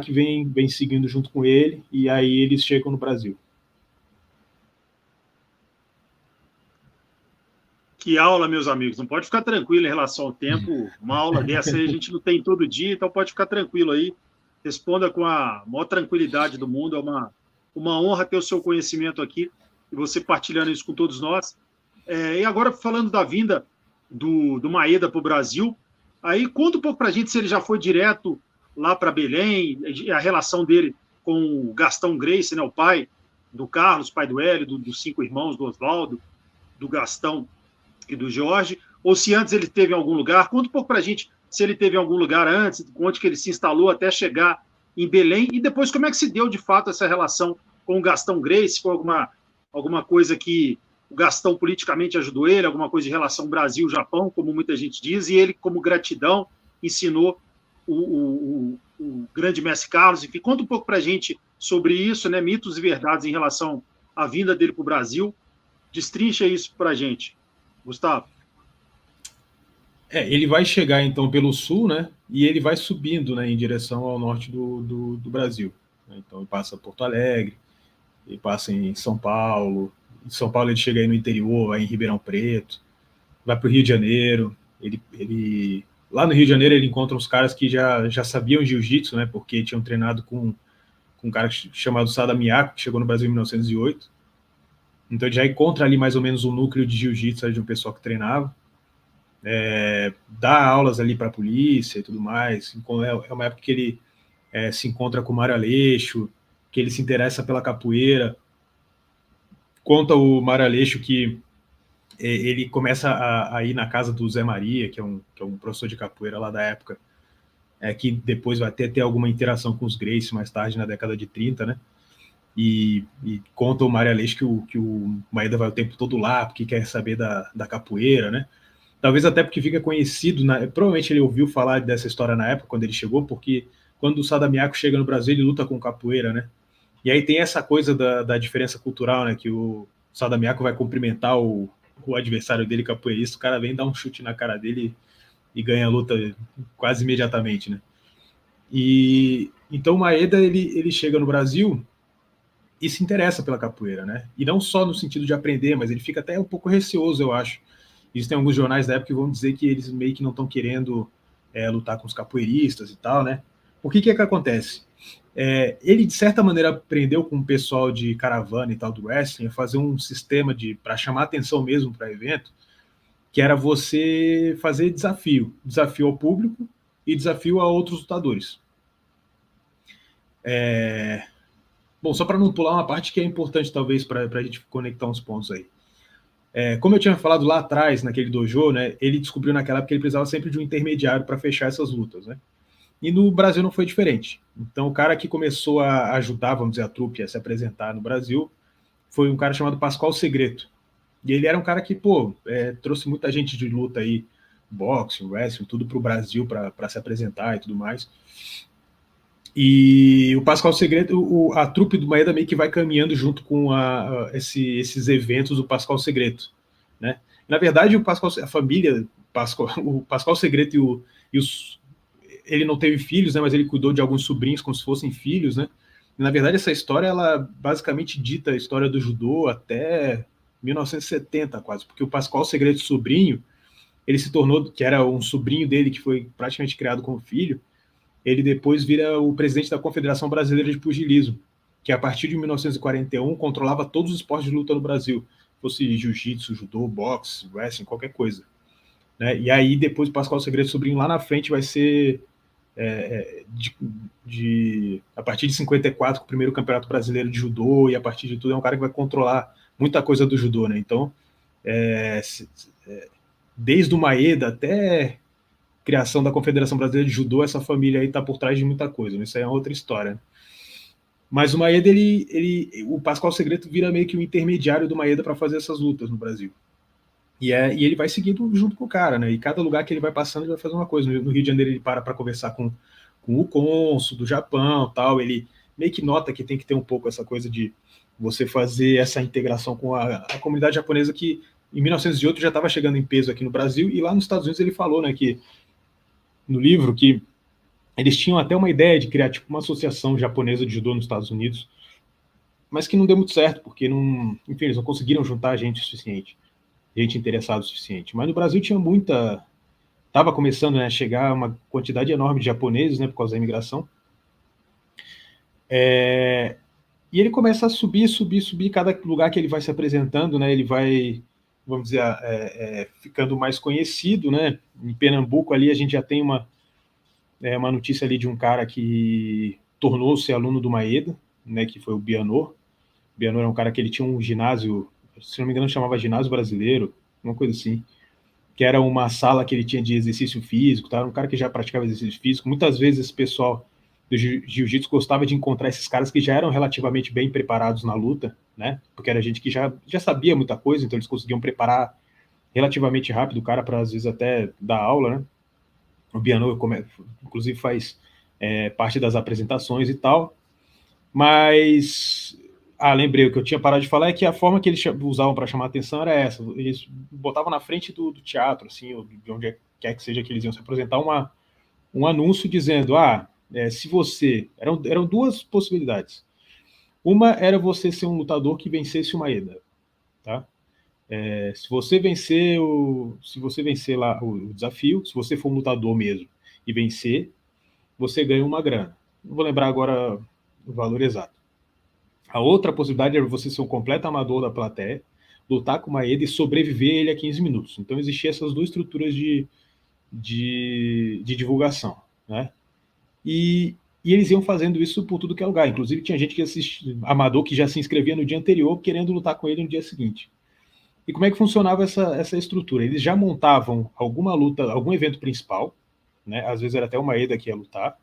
que vem seguindo junto com ele, e aí eles chegam no Brasil. Que aula, meus amigos. Não pode ficar tranquilo em relação ao tempo. Uma aula dessa aí a gente não tem todo dia, então pode ficar tranquilo aí. Responda com a maior tranquilidade do mundo. É uma honra ter o seu conhecimento aqui e você partilhando isso com todos nós. E agora, falando da vinda do Maeda para o Brasil, aí conta um pouco para a gente se ele já foi direto lá para Belém, a relação dele com o Gastão Gracie, né, o pai do Carlos, pai do Hélio, dos 5 irmãos, do Oswaldo, do Gastão e do Jorge, ou se antes ele teve em algum lugar. Conta um pouco para a gente se ele teve em algum lugar antes, onde que ele se instalou até chegar em Belém, e depois como é que se deu de fato essa relação com o Gastão Gracie, com alguma coisa que o Gastão politicamente ajudou ele, alguma coisa em relação Brasil-Japão, como muita gente diz, e ele, como gratidão, ensinou o grande mestre Carlos. Enfim, conta um pouco para a gente sobre isso, né, mitos e verdades em relação à vinda dele para o Brasil. Destrincha isso para a gente, Gustavo. Ele vai chegar então pelo sul, né? E ele vai subindo, né, em direção ao norte do Brasil. Então ele passa Porto Alegre, ele passa em São Paulo. Em São Paulo ele chega aí no interior, vai em Ribeirão Preto, vai para o Rio de Janeiro. Lá no Rio de Janeiro ele encontra uns caras que já sabiam jiu-jitsu, né? Porque tinham treinado com um cara chamado Sada Miyako, que chegou no Brasil em 1908. Então ele já encontra ali mais ou menos um núcleo de jiu-jitsu de um pessoal que treinava. Dá aulas ali para a polícia e tudo mais. É uma época que ele se encontra com o Mário Aleixo, que ele se interessa pela capoeira. Conta o Mário Aleixo que ele começa a ir na casa do Zé Maria, que é um professor de capoeira lá da época, que depois vai ter alguma interação com os Gracie mais tarde, na década de 30, né? E conta o Mário Aleixo que o Maeda vai o tempo todo lá, porque quer saber da capoeira, né? Talvez até porque fica conhecido, provavelmente ele ouviu falar dessa história na época, quando ele chegou, porque quando o Sada Miyako chega no Brasil, ele luta com capoeira, né? E aí tem essa coisa da diferença cultural, né? Que o Sada Miyako vai cumprimentar o adversário dele, capoeirista, o cara vem dar um chute na cara dele e ganha a luta quase imediatamente, né? E então o Maeda, ele chega no Brasil e se interessa pela capoeira, né? E não só no sentido de aprender, mas ele fica até um pouco receoso, eu acho. Existem alguns jornais da época que vão dizer que eles meio que não estão querendo lutar com os capoeiristas e tal, né? O que acontece? Ele, de certa maneira, aprendeu com o pessoal de caravana e tal do wrestling a fazer um sistema para chamar atenção mesmo para evento, que era você fazer desafio ao público e desafio a outros lutadores. Bom, só para não pular uma parte que é importante, talvez, para a gente conectar uns pontos aí. Como eu tinha falado lá atrás, naquele dojo, né, ele descobriu naquela época que ele precisava sempre de um intermediário para fechar essas lutas, né? E no Brasil não foi diferente. Então, o cara que começou a ajudar, vamos dizer, a trupe a se apresentar no Brasil foi um cara chamado Pascoal Segreto. E ele era um cara que, trouxe muita gente de luta aí, boxe, wrestling, tudo para o Brasil para se apresentar e tudo mais. E o Pascoal Segredo, a trupe do Maeda meio que vai caminhando junto com esses eventos do Pascoal Segredo, né? Na verdade, a família, o Pascoal Segredo ele não teve filhos, né? Mas ele cuidou de alguns sobrinhos como se fossem filhos, né? E, na verdade, essa história, ela basicamente dita a história do judô até 1970 quase, porque o Pascoal Segredo sobrinho, ele se tornou, que era um sobrinho dele que foi praticamente criado como filho, ele depois vira o presidente da Confederação Brasileira de Pugilismo, que a partir de 1941 controlava todos os esportes de luta no Brasil, fosse jiu-jitsu, judô, boxe, wrestling, qualquer coisa, né? E aí depois o Pascoal Segredo sobrinho lá na frente vai ser a partir de 54 o primeiro campeonato brasileiro de judô, e a partir de tudo é um cara que vai controlar muita coisa do judô, né? Então desde o Maeda até criação da Confederação Brasileira de Judô, essa família aí tá por trás de muita coisa, né? Isso aí é outra história, né? Mas o Maeda, o Pascoal Segredo vira meio que um intermediário do Maeda para fazer essas lutas no Brasil. E ele vai seguindo junto com o cara, né? E cada lugar que ele vai passando, ele vai fazer uma coisa. No Rio de Janeiro ele para conversar com o cônsul do Japão, tal. Ele meio que nota que tem que ter um pouco essa coisa de você fazer essa integração com a comunidade japonesa, que em 1908 já estava chegando em peso aqui no Brasil, e lá nos Estados Unidos ele falou, né, que no livro, que Eles tinham até uma ideia de criar tipo uma associação japonesa de judô nos Estados Unidos, mas que não deu muito certo, porque não, enfim, eles não conseguiram juntar gente o suficiente, gente interessada o suficiente. Mas no Brasil tinha muita, estava começando, né, a chegar uma quantidade enorme de japoneses, né, por causa da imigração. E ele começa a subir, cada lugar que ele vai se apresentando, né, ele vai, vamos dizer, ficando mais conhecido, né. Em Pernambuco ali a gente já tem uma notícia ali de um cara que tornou-se aluno do Maeda, né, que foi o Bianor. O Bianor é um cara que ele tinha um ginásio, se não me engano chamava Ginásio Brasileiro, uma coisa assim, que era uma sala que ele tinha de exercício físico, tá? Um cara que já praticava exercício físico. Muitas vezes esse pessoal do jiu-jitsu gostava de encontrar esses caras que já eram relativamente bem preparados na luta, né? Porque era gente que já sabia muita coisa, então eles conseguiam preparar relativamente rápido o cara para, às vezes, até dar aula, né? O Bianor, inclusive, faz parte das apresentações e tal. Mas, lembrei, o que eu tinha parado de falar é que a forma que eles usavam para chamar a atenção era essa. Eles botavam na frente do teatro, assim, ou de onde quer que seja que eles iam se apresentar, um anúncio dizendo, se você... Eram duas possibilidades. Uma era você ser um lutador que vencesse o Maeda, tá? Se você vencer lá o desafio, se você for um lutador mesmo e vencer, você ganha uma grana. Não vou lembrar agora o valor exato. A outra possibilidade era você ser um completo amador da plateia, lutar com o Maeda e sobreviver ele a 15 minutos. Então existiam essas duas estruturas de divulgação, né? E eles iam fazendo isso por tudo que é lugar. Inclusive tinha gente amador que já se inscrevia no dia anterior querendo lutar com ele no dia seguinte. E como é que funcionava essa estrutura? Eles já montavam alguma luta, algum evento principal, né? Às vezes era até o Maeda que ia lutar.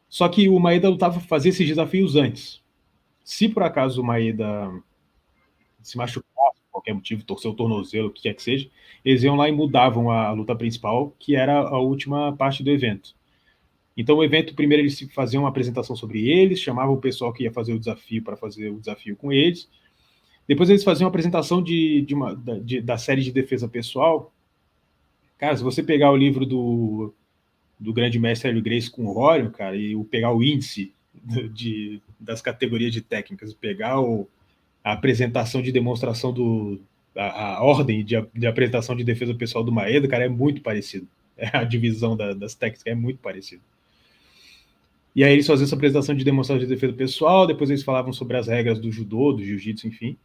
Só que o Maeda fazia esses desafios antes. Se por acaso o Maeda se machucasse, por qualquer motivo, torceu o tornozelo, o que quer que seja, eles iam lá e mudavam a luta principal, que era a última parte do evento. Então, o evento, primeiro eles faziam uma apresentação sobre eles, chamavam o pessoal que ia fazer o desafio para fazer o desafio com eles. Depois eles faziam uma apresentação da série de defesa pessoal. Cara, se você pegar o livro do grande mestre Hélio Gracie com o Orion, cara, e pegar o índice das categorias de técnicas, pegar a apresentação de demonstração a ordem de apresentação de defesa pessoal do Maeda, cara, é muito parecido. A divisão das técnicas é muito parecida. E aí eles faziam essa apresentação de demonstração de defesa pessoal, depois eles falavam sobre as regras do judô, do jiu-jitsu, enfim.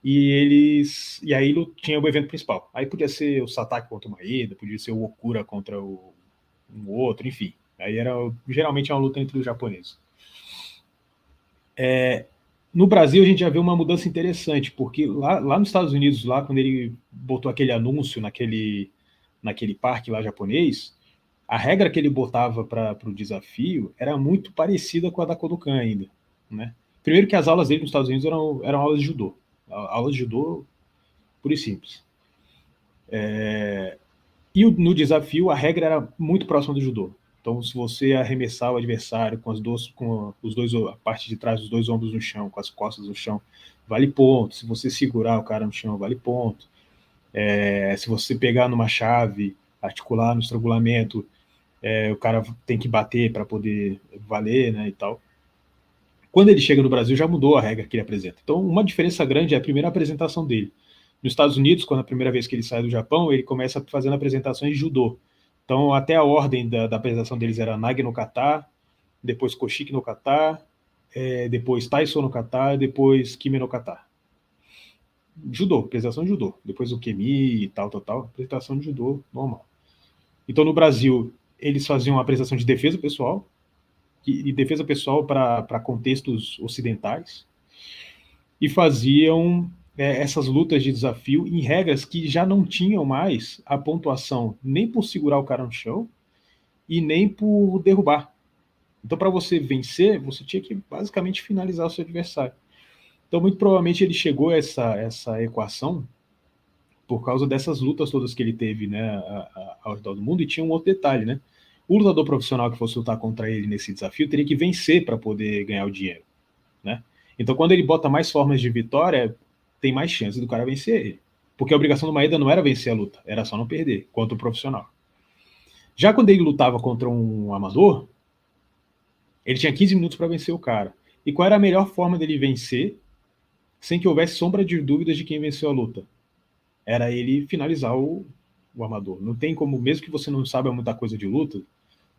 E aí tinha o evento principal. Aí podia ser o Satake contra o Maeda, podia ser o Okura contra um outro, enfim. Aí geralmente uma luta entre os japoneses. No Brasil a gente já vê uma mudança interessante, porque lá nos Estados Unidos, lá quando ele botou aquele anúncio naquele parque lá japonês, a regra que ele botava para o desafio era muito parecida com a da Kodokan ainda, né? Primeiro que as aulas dele nos Estados Unidos eram aulas de judô, aulas de judô puro e simples. E no desafio a regra era muito próxima do judô. Então, se você arremessar o adversário com os dois, a parte de trás dos dois ombros no chão, com as costas no chão, vale ponto. Se você segurar o cara no chão, vale ponto. Se você pegar numa chave, articular no estrangulamento, o cara tem que bater para poder valer, né, e tal. Quando ele chega no Brasil, já mudou a regra que ele apresenta. Então, uma diferença grande é a primeira apresentação dele. Nos Estados Unidos, quando a primeira vez que ele sai do Japão, ele começa fazendo apresentações de judô. Então, até a ordem da apresentação deles era Nage no Kata, depois Koshiki no Kata, depois Taiso no Kata, depois Kime no Kata. Judô, apresentação de judô. Depois o Kemi e tal, apresentação de judô normal. Então, no Brasil, eles faziam uma apresentação de defesa pessoal, e defesa pessoal para contextos ocidentais, e faziam essas lutas de desafio em regras que já não tinham mais a pontuação nem por segurar o cara no chão e nem por derrubar. Então, para você vencer, você tinha que basicamente finalizar o seu adversário. Então, muito provavelmente ele chegou a essa equação por causa dessas lutas todas que ele teve, né, ao redor do mundo. E tinha um outro detalhe, né? O lutador profissional que fosse lutar contra ele nesse desafio teria que vencer para poder ganhar o dinheiro, né? Então, quando ele bota mais formas de vitória, tem mais chance do cara vencer ele. Porque a obrigação do Maeda não era vencer a luta, era só não perder, quanto o profissional. Já quando ele lutava contra um amador, Ele tinha 15 minutos para vencer o cara. E qual era a melhor forma dele vencer, sem que houvesse sombra de dúvidas de quem venceu a luta? Era ele finalizar o amador. Não tem como, mesmo que você não saiba muita coisa de luta,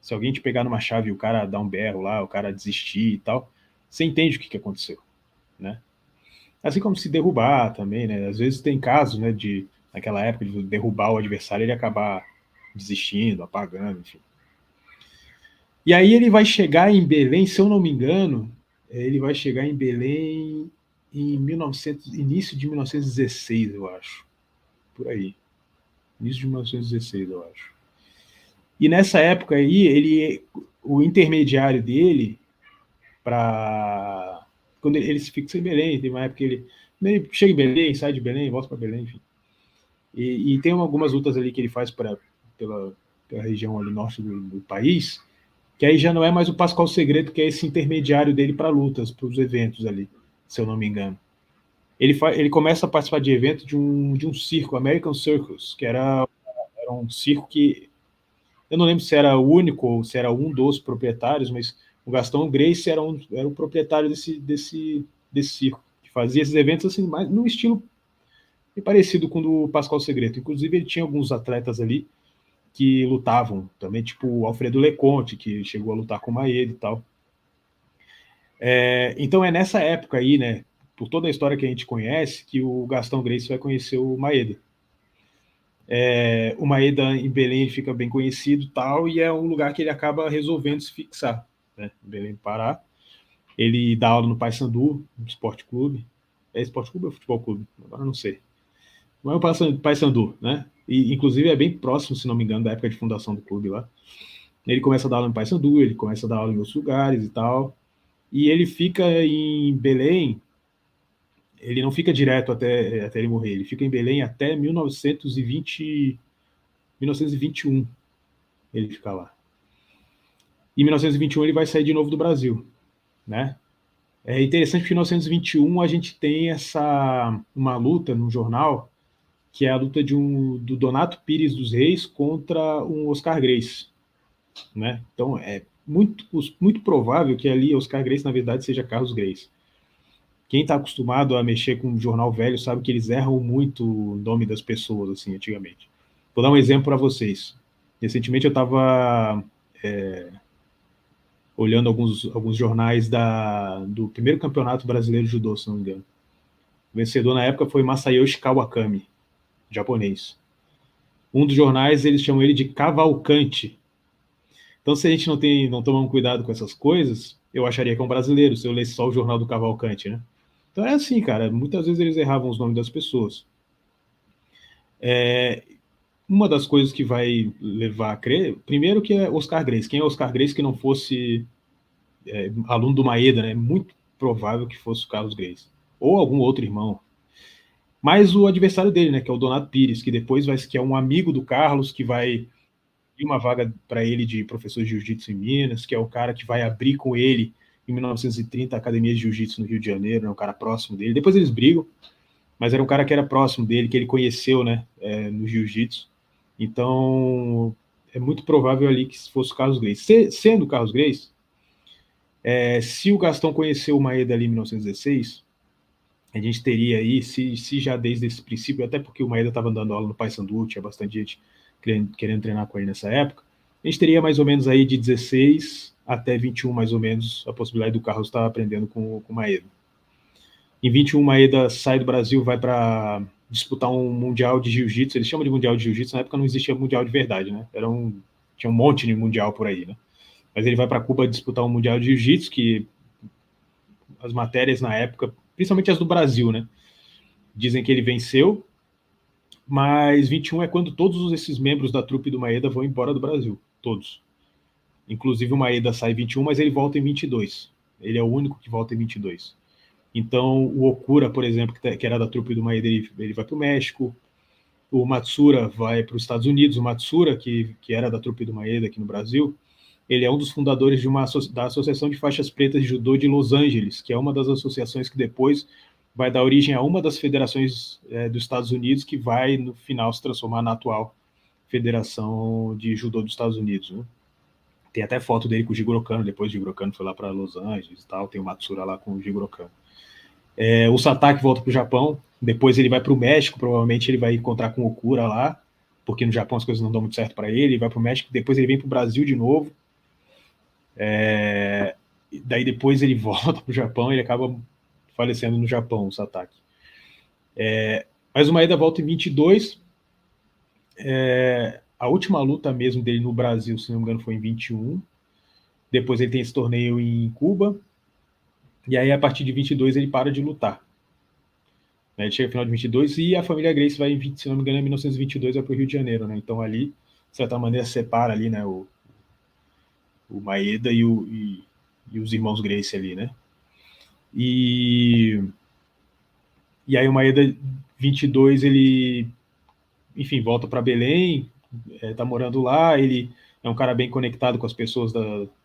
se alguém te pegar numa chave e o cara dar um berro lá, o cara desistir e tal, você entende o que aconteceu, né? Assim como se derrubar também, né? Às vezes tem casos, né, naquela época, de derrubar o adversário e ele acabar desistindo, apagando, enfim. E aí ele vai chegar em Belém, se eu não me engano, ele vai chegar em Belém em início de 1916, eu acho. Por aí. Início de 1916, eu acho. E nessa época aí, o intermediário dele, para quando ele se fixa em Belém, tem uma época que ele chega em Belém, sai de Belém, volta para Belém, enfim. E tem algumas lutas ali que ele faz pela região ali norte do país, que aí já não é mais o Pascoal Segredo, que é esse intermediário dele para lutas, para os eventos ali, se eu não me engano. Ele começa a participar de eventos de um circo, American Circus, que era um circo que eu não lembro se era o único ou se era um dos proprietários, mas o Gastão Gracie era o proprietário desse circo, que fazia esses eventos assim, mais num estilo parecido com o do Pascoal Segredo. Inclusive, ele tinha alguns atletas ali que lutavam também, tipo o Alfredo Leconte, que chegou a lutar com o Maeda e tal. Então é nessa época aí, né, por toda a história que a gente conhece, que o Gastão Gracie vai conhecer o Maeda. O Maeda em Belém ele fica bem conhecido tal, e é um lugar que ele acaba resolvendo se fixar, né, em Belém do Pará. Ele dá aula no Paysandu, no Esporte Clube. É Esporte Clube ou Futebol Clube? Agora não sei. Não é o Paysandu, né? E, inclusive é bem próximo, se não me engano, da época de fundação do clube lá. Ele começa a dar aula no Paysandu, ele começa a dar aula em outros lugares e tal. E ele fica em Belém, ele não fica direto até ele morrer, ele fica em Belém até 1921, ele fica lá. Em 1921 ele vai sair de novo do Brasil, né? É interessante que em 1921 a gente tem uma luta no jornal, que é a luta do Donato Pires dos Reis contra um Oscar Gracie, né? Então é muito provável que ali Oscar Gracie na verdade seja Carlos Gracie. Quem está acostumado a mexer com um jornal velho sabe que eles erram muito o nome das pessoas, assim, antigamente. Vou dar um exemplo para vocês. Recentemente eu estava olhando alguns jornais do primeiro campeonato brasileiro de judô, se não me engano. O vencedor na época foi Masayoshi Kawakami, japonês. Um dos jornais, eles chamam ele de Cavalcante. Então, se a gente não tomar um cuidado com essas coisas, eu acharia que é um brasileiro, se eu lesse só o jornal do Cavalcante, né? Então é assim, cara, muitas vezes eles erravam os nomes das pessoas. Uma das coisas que vai levar a crer, primeiro que é Oscar Gracie. Quem é Oscar Gracie que não fosse aluno do Maeda, né? É muito provável que fosse o Carlos Gracie. Ou algum outro irmão. Mas o adversário dele, né? Que é o Donato Pires, que depois que é um amigo do Carlos, que vai abrir uma vaga para ele de professor de jiu-jitsu em Minas, que é o cara que vai abrir com ele em 1930 a academia de jiu-jitsu no Rio de Janeiro, né? Um cara próximo dele. Depois eles brigam, mas era um cara que era próximo dele, que ele conheceu, né? No jiu-jitsu. Então, é muito provável ali que fosse o Carlos Gracie. Sendo o Carlos Gracie, se o Gastão conheceu o Maeda ali em 1916, a gente teria aí, se já desde esse princípio, até porque o Maeda estava dando aula no Paysandu, tinha bastante gente querendo treinar com ele nessa época, a gente teria mais ou menos aí de 16 até 21, mais ou menos, a possibilidade do Carlos estar aprendendo com o Maeda. Em 21, Maeda sai do Brasil, vai para disputar um mundial de jiu-jitsu. Eles chamam de mundial de jiu-jitsu, na época não existia mundial de verdade, né? Tinha um monte de mundial por aí, né? Mas ele vai para Cuba disputar um mundial de jiu-jitsu, que as matérias na época, principalmente as do Brasil, né? Dizem que ele venceu, mas 21 é quando todos esses membros da trupe do Maeda vão embora do Brasil, todos. Inclusive o Maeda sai em 21, mas ele volta em 22. Ele é o único que volta em 22. Então, o Okura, por exemplo, que era da trupe do Maeda, ele vai para o México. O Matsura vai para os Estados Unidos. O Matsura, que era da trupe do Maeda aqui no Brasil, ele é um dos fundadores da Associação de Faixas Pretas de Judô de Los Angeles, que é uma das associações que depois vai dar origem a uma das federações dos Estados Unidos, que vai, no final, se transformar na atual Federação de Judô dos Estados Unidos, né? Tem até foto dele com o Jigoro Kano, depois o Jigoro Kano foi lá para Los Angeles e tal, tem o Matsura lá com o Jigoro Kano. O Satake volta para o Japão, depois ele vai para o México, provavelmente ele vai encontrar com o Okura lá, porque no Japão as coisas não dão muito certo para ele vai para o México, depois ele vem para o Brasil de novo, daí depois ele volta para o Japão e ele acaba falecendo no Japão, o Satake. Mas o Maeda volta em 22, a última luta mesmo dele no Brasil, se não me engano, foi em 21, depois ele tem esse torneio em Cuba, e aí a partir de 22 ele para de lutar. Ele chega no final de 22 e a família Gracie vai, se não me engano, em 1922 vai para o Rio de Janeiro, né? Então ali, de certa maneira, separa ali, né, o Maeda e os irmãos Gracie ali, né? E aí o Maeda 22 ele, enfim, volta para Belém, tá morando lá, ele é um cara bem conectado com as pessoas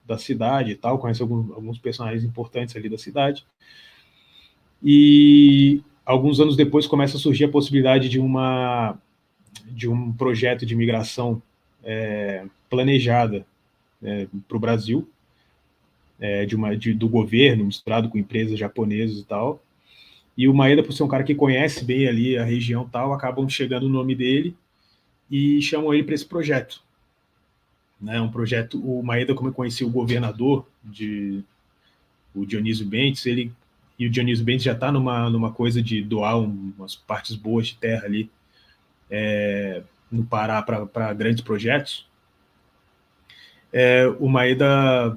da cidade e tal, conhece alguns personagens importantes ali da cidade. E alguns anos depois começa a surgir a possibilidade de um projeto de migração planejada para o Brasil, do governo, misturado com empresas japonesas e tal. E o Maeda, por ser um cara que conhece bem ali a região tal, acabam chegando o nome dele e chamam ele para esse projeto. Um projeto, o Maeda, como eu conheci o governador, o Dionísio Bentes, e o Dionísio Bentes já está numa coisa de doar umas partes boas de terra ali no Pará para grandes projetos. O Maeda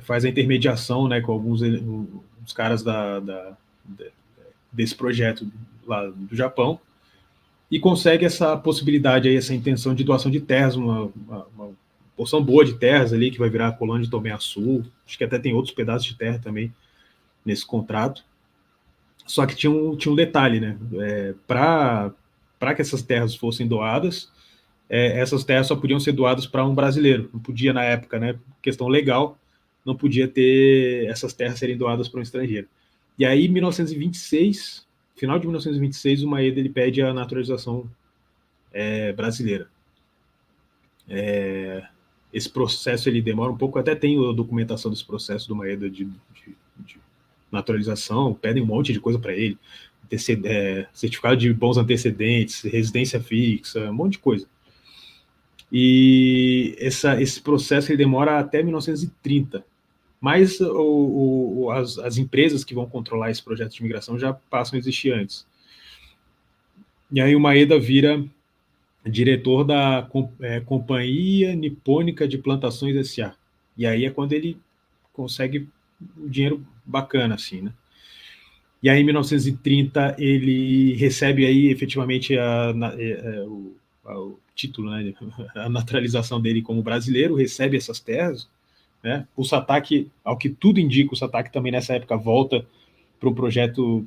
faz a intermediação, né, com alguns os caras desse projeto lá do Japão e consegue essa possibilidade aí, essa intenção de doação de terras, uma porção boa de terras ali que vai virar a colônia de Tomé Sul. Acho que até tem outros pedaços de terra também nesse contrato. Só que tinha um detalhe, né? Para que essas terras fossem doadas, essas terras só podiam ser doadas para um brasileiro. Não podia, na época, né? Questão legal, não podia ter essas terras serem doadas para um estrangeiro. E aí, em 1926, final de 1926, o Maeda ele pede a naturalização brasileira. Esse processo ele demora um pouco, até tem a documentação desse processo do Maeda de naturalização, pedem um monte de coisa para ele, certificado de bons antecedentes, residência fixa, um monte de coisa. E esse processo ele demora até 1930, mas as empresas que vão controlar esse projeto de imigração já passam a existir antes. E aí o Maeda vira diretor da Companhia Nipônica de Plantações S.A. E aí é quando ele consegue um dinheiro bacana, assim, né? E aí, em 1930, ele recebe aí, efetivamente, o título, né? A naturalização dele como brasileiro, recebe essas terras, né? O Satake, ao que tudo indica, o Satake também nessa época volta para o projeto,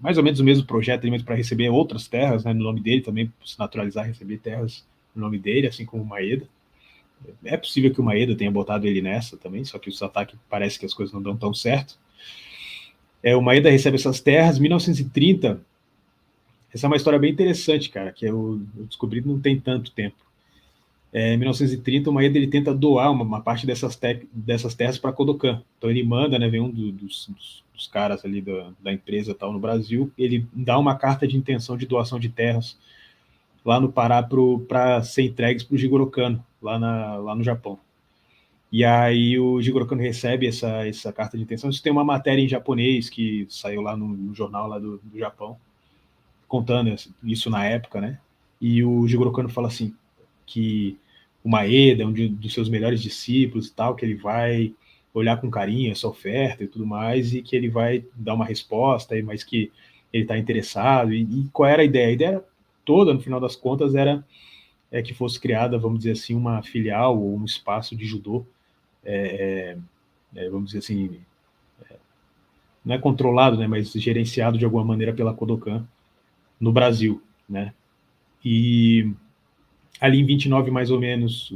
mais ou menos o mesmo projeto, para receber outras terras, né, no nome dele, também se naturalizar, receber terras no nome dele, assim como o Maeda. É possível que o Maeda tenha botado ele nessa também, só que o Satake parece que as coisas não dão tão certo. O Maeda recebe essas terras, 1930, essa é uma história bem interessante, cara, que eu descobri não tem tanto tempo. Em 1930, o Maeda ele tenta doar uma parte dessas terras para Kodokan. Então ele manda, né, vem um dos caras ali da empresa tal no Brasil, ele dá uma carta de intenção de doação de terras lá no Pará para ser entregues para o Jigoro Kano, lá no Japão. E aí o Jigoro Kano recebe essa carta de intenção. Isso tem uma matéria em japonês que saiu lá no jornal lá do Japão, contando isso na época, né? E o Jigoro Kano fala assim, que o Maeda é um dos seus melhores discípulos e tal, que ele vai olhar com carinho essa oferta e tudo mais, e que ele vai dar uma resposta, mas que ele está interessado. E qual era a ideia? A ideia toda, no final das contas, era que fosse criada, vamos dizer assim, uma filial ou um espaço de judô, vamos dizer assim, não é controlado, né, mas gerenciado de alguma maneira pela Kodokan no Brasil, né? E ali em 29, mais ou menos,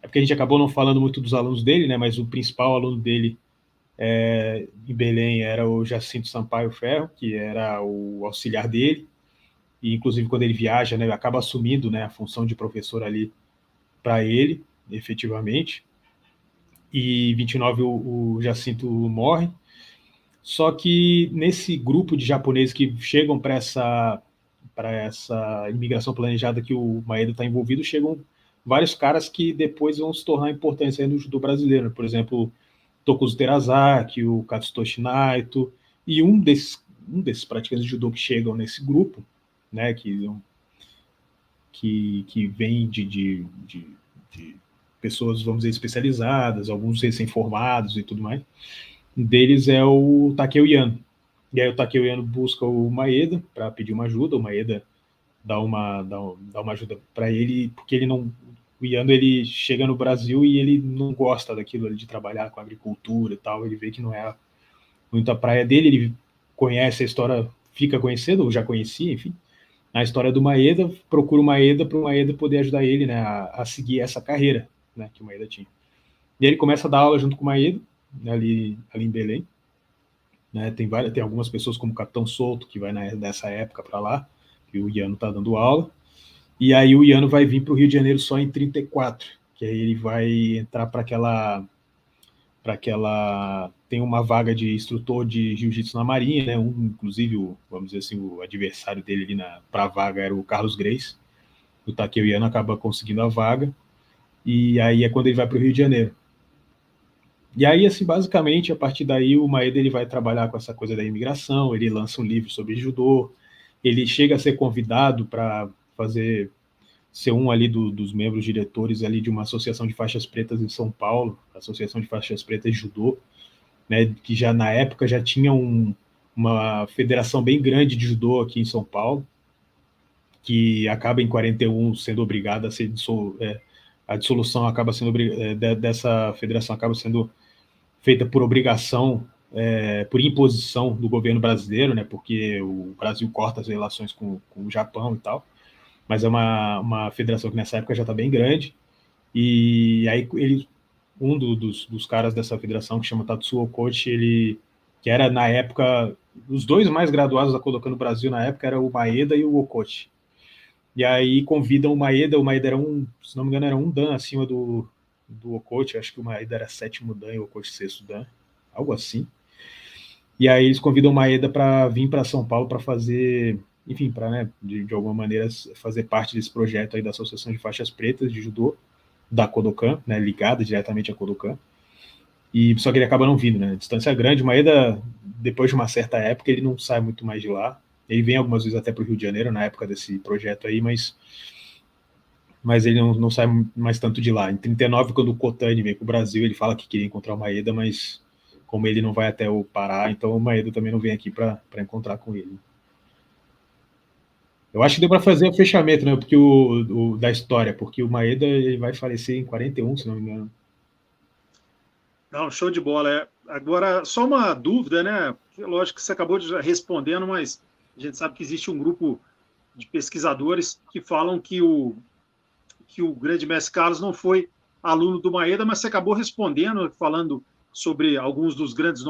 é porque a gente acabou não falando muito dos alunos dele, né, mas o principal aluno dele em Belém era o Jacinto Sampaio Ferro, que era o auxiliar dele, e inclusive quando ele viaja, né, acaba assumindo, né, a função de professor ali para ele. efetivamente, e 29 o Jacinto morre. Só que nesse grupo de japoneses que chegam para essa imigração planejada que o Maeda está envolvido, chegam vários caras que depois vão se tornar importantes aí no judô brasileiro. Por exemplo, Tokuzo Terazaki, o Katsutoshi Naito, e um desses praticantes de judô que chegam nesse grupo, né, que vem de pessoas, vamos dizer, especializadas, alguns recém-formados e tudo mais. Um deles é o Takeo Yano. E aí o Takeo Yano busca o Maeda para pedir uma ajuda, o Maeda dá uma ajuda para ele, porque ele não... O Yano, ele chega no Brasil e ele não gosta daquilo de trabalhar com agricultura e tal, ele vê que não é muito a praia dele, ele conhece a história, fica conhecendo, ou já conhecia, enfim, a história do Maeda, procura o Maeda para o Maeda poder ajudar ele, né, a seguir essa carreira, né, que o Maeda tinha. E ele começa a dar aula junto com o Maeda, né, ali em Belém, né, tem algumas pessoas como o Capitão Souto, que vai nessa época para lá, que o Yano está dando aula, e aí o Yano vai vir para o Rio de Janeiro só em 34, que aí ele vai entrar para aquela... Tem uma vaga de instrutor de jiu-jitsu na Marinha, né? Inclusive, vamos dizer assim, o adversário dele ali para a vaga era o Carlos Grace. O Takeo Yano acaba conseguindo a vaga, e aí é quando ele vai para o Rio de Janeiro. E aí, assim, basicamente, a partir daí, o Maeda ele vai trabalhar com essa coisa da imigração, ele lança um livro sobre judô, ele chega a ser convidado para ser um ali dos membros diretores ali de uma associação de faixas pretas em São Paulo, a Associação de Faixas Pretas de Judô, né, que já na época já tinha uma federação bem grande de judô aqui em São Paulo, que acaba em 41 sendo obrigada a ser a dissolução acaba sendo dessa federação acaba sendo feita por obrigação, por imposição do governo brasileiro, né, porque o Brasil corta as relações com o Japão e tal, mas é uma federação que nessa época já está bem grande, e aí um dos caras dessa federação, que chama Tatsuo Okochi, que era na época, os dois mais graduados da Kodokan no Brasil na época era o Maeda e o Okochi. E aí convidam o Maeda era se não me engano, era um dan acima do Okochi, acho que o Maeda era 7º dan e o Okochi 6º dan, algo assim. E aí eles convidam o Maeda para vir para São Paulo para fazer, enfim, para, né, de alguma maneira fazer parte desse projeto aí da Associação de Faixas Pretas de Judô, da Kodokan, né, ligada diretamente à Kodokan, e só que ele acaba não vindo, né, a distância é grande. O Maeda, depois de uma certa época, ele não sai muito mais de lá, ele vem algumas vezes até para o Rio de Janeiro, na época desse projeto aí, mas ele não sai mais tanto de lá. Em 39, quando o Kotani vem para o Brasil, ele fala que queria encontrar o Maeda, mas como ele não vai até o Pará, então o Maeda também não vem aqui para encontrar com ele. Eu acho que deu para fazer o fechamento, né? Porque da história, porque o Maeda ele vai falecer em 41, se não me engano. Não, show de bola. Agora, só uma dúvida, né? Lógico que você acabou de respondendo, mas a gente sabe que existe um grupo de pesquisadores que falam que o grande mestre Carlos não foi aluno do Maeda, mas você acabou respondendo, falando sobre alguns dos grandes nomes